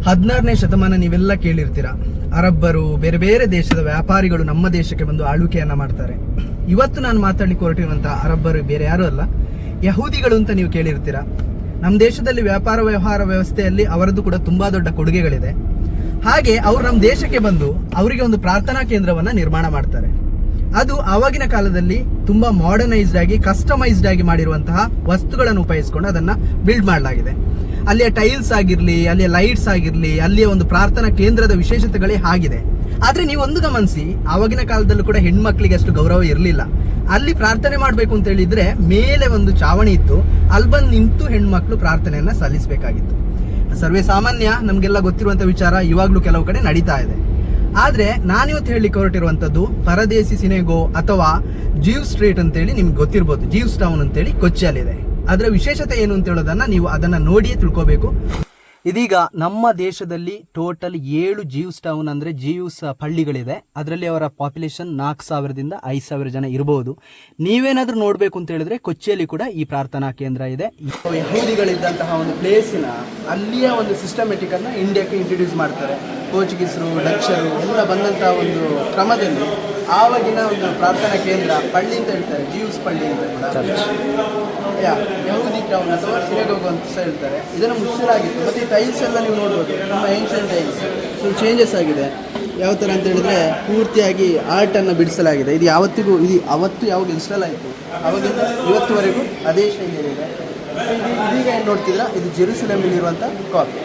16ನೇ ಶತಮಾನ ನೀವೆಲ್ಲ ಕೇಳಿರ್ತೀರಾ. ಅರಬ್ಬರು, ಬೇರೆ ಬೇರೆ ದೇಶದ ವ್ಯಾಪಾರಿಗಳು ನಮ್ಮ ದೇಶಕ್ಕೆ ಬಂದು ಆಳ್ವಿಕೆಯನ್ನ ಮಾಡ್ತಾರೆ. ಇವತ್ತು ನಾನು ಮಾತಾಡ್ಲಿಕ್ಕೆ ಹೊರಟಿರುವಂತಹ ಅರಬ್ಬರು ಬೇರೆ ಯಾರು ಅಲ್ಲ, ಯಹೂದಿಗಳು ಅಂತ ನೀವು ಕೇಳಿರ್ತೀರಾ. ನಮ್ಮ ದೇಶದಲ್ಲಿ ವ್ಯಾಪಾರ ವ್ಯವಹಾರ ವ್ಯವಸ್ಥೆಯಲ್ಲಿ ಅವರದ್ದು ಕೂಡ ತುಂಬಾ ದೊಡ್ಡ ಕೊಡುಗೆಗಳಿದೆ. ಹಾಗೆ ಅವರು ನಮ್ಮ ದೇಶಕ್ಕೆ ಬಂದು ಅವರಿಗೆ ಒಂದು ಪ್ರಾರ್ಥನಾ ಕೇಂದ್ರವನ್ನ ನಿರ್ಮಾಣ ಮಾಡ್ತಾರೆ. ಅದು ಆವಾಗಿನ ಕಾಲದಲ್ಲಿ ತುಂಬಾ ಮಾಡರ್ನೈಸ್ಡ್ ಆಗಿ, ಕಸ್ಟಮೈಸ್ಡ್ ಆಗಿ ಮಾಡಿರುವಂತಹ ವಸ್ತುಗಳನ್ನು ಉಪಯೋಗಿಸಿಕೊಂಡು ಅದನ್ನ ಬಿಲ್ಡ್ ಮಾಡಲಾಗಿದೆ. ಅಲ್ಲಿಯ ಟೈಲ್ಸ್ ಆಗಿರ್ಲಿ, ಅಲ್ಲಿಯ ಲೈಟ್ಸ್ ಆಗಿರ್ಲಿ, ಅಲ್ಲಿಯ ಒಂದು ಪ್ರಾರ್ಥನಾ ಕೇಂದ್ರದ ವಿಶೇಷತೆಗಳೇ ಆಗಿದೆ. ಆದ್ರೆ ನೀವು ಒಂದು ಗಮನಿಸಿ, ಆವಾಗಿನ ಕಾಲದಲ್ಲೂ ಕೂಡ ಹೆಣ್ಮಕ್ಳಿಗೆ ಅಷ್ಟು ಗೌರವ ಇರಲಿಲ್ಲ. ಅಲ್ಲಿ ಪ್ರಾರ್ಥನೆ ಮಾಡಬೇಕು ಅಂತ ಹೇಳಿದ್ರೆ ಮೇಲೆ ಒಂದು ಚಾವಣಿ ಇತ್ತು, ಅಲ್ಲಿ ಬಂದು ನಿಂತು ಹೆಣ್ಮಕ್ಳು ಪ್ರಾರ್ಥನೆಯನ್ನ ಸಲ್ಲಿಸಬೇಕಾಗಿತ್ತು. ಸರ್ವೇ ಸಾಮಾನ್ಯ, ನಮ್ಗೆಲ್ಲ ಗೊತ್ತಿರುವಂತ ವಿಚಾರ, ಇವಾಗ್ಲೂ ಕೆಲವು ಕಡೆ ನಡೀತಾ ಇದೆ. ಆದ್ರೆ ನಾನಿವತ್ತು ಹೇಳಲಿಕ್ಕೆ ಹೊರಟಿರುವಂತದ್ದು ಪರದೇಸಿ ಸಿನೆಗೋ ಅಥವಾ ಜೀವ್ ಸ್ಟ್ರೀಟ್ ಅಂತೇಳಿ ನಿಮ್ಗೆ ಗೊತ್ತಿರ್ಬೋದು. ಜೀವ್ಸ್ ಟೌನ್ ಅಂತೇಳಿ ಕೊಚ್ಚಿಯಲ್ಲಿದೆ. ಅದರ ವಿಶೇಷತೆ ಏನು ಅಂತ ಹೇಳೋದನ್ನ ನೀವು ಅದನ್ನ ನೋಡಿಯೇ ತಿಳ್ಕೋಬೇಕು. ಇದೀಗ ನಮ್ಮ ದೇಶದಲ್ಲಿ ಟೋಟಲ್ 7 ಜೀವ್ಸ್ ಟೌನ್ ಅಂದ್ರೆ ಜೀವ್ಸ್ ಹಳ್ಳಿಗಳಿದೆ. ಅದರಲ್ಲಿ ಅವರ ಪಾಪ್ಯುಲೇಷನ್ 4,000ದಿಂದ 5,000 ಜನ ಇರಬಹುದು. ನೀವೇನಾದ್ರೂ ನೋಡ್ಬೇಕು ಅಂತ ಹೇಳಿದ್ರೆ ಕೊಚ್ಚಿಯಲ್ಲಿ ಕೂಡ ಈ ಪ್ರಾರ್ಥನಾ ಕೇಂದ್ರ ಇದೆ. ಯಹೂದಿಗಳಿದ್ದಂತಹ ಒಂದು ಪ್ಲೇಸಿನ ಅಲ್ಲಿಯ ಒಂದು ಸಿಸ್ಟಮೆಟಿಕ್ ಅನ್ನ ಇಂಡಿಯಾಕ್ಕೆ ಇಂಟ್ರೊಡ್ಯೂಸ್ ಮಾಡ್ತಾರೆ. ಪೋರ್ಚುಗೀಸರು, ಡಚ್ಚರು ಎಲ್ಲ ಬಂದಂತಹ ಒಂದು ಕ್ರಮದಲ್ಲಿ ಆವಾಗಿನ ಒಂದು ಪ್ರಾರ್ಥನಾ ಕೇಂದ್ರ ಪಳ್ಳಿ ಅಂತ ಹೇಳ್ತಾರೆ, ಜೀವ್ಸ್ ಪಳ್ಳಿ ಅಂತ ಯಹೂದಿ ಟೌನ್ ಅಥವಾ ಸಿನೆಗೋಗ್ ಅಂತ ಹೇಳ್ತಾರೆ. ಇದನ್ನು ಮುಚ್ಚಲಾಗಿತ್ತು. ಮತ್ತೆ ಈ ಟೈಲ್ಸ್ ಎಲ್ಲ ನೀವು ನೋಡ್ಬೋದು, ನಮ್ಮ ಏನ್ಷಿಯಂಟ್ ಟೈಲ್ಸ್ ಸ್ವಲ್ಪ ಚೇಂಜಸ್ ಆಗಿದೆ. ಯಾವ ಥರ ಅಂತ ಹೇಳಿದ್ರೆ ಪೂರ್ತಿಯಾಗಿ ಆರ್ಟನ್ನು ಬಿಡಿಸಲಾಗಿದೆ. ಇದು ಯಾವತ್ತಿಗೂ ಅವತ್ತು ಯಾವಾಗ ಇನ್ಸ್ಟಾಲ್ ಆಯಿತು ಅವಾಗಿಂದ ಇವತ್ತುವರೆಗೂ ಅದೇ ಶೈಲಿಯಲ್ಲಿದೆ. ಇದೀಗ ಏನು ನೋಡ್ತಿದ್ರ, ಇದು ಜೆರುಸಲೇಮಲ್ಲಿರುವಂಥ ಕಾಪಿ.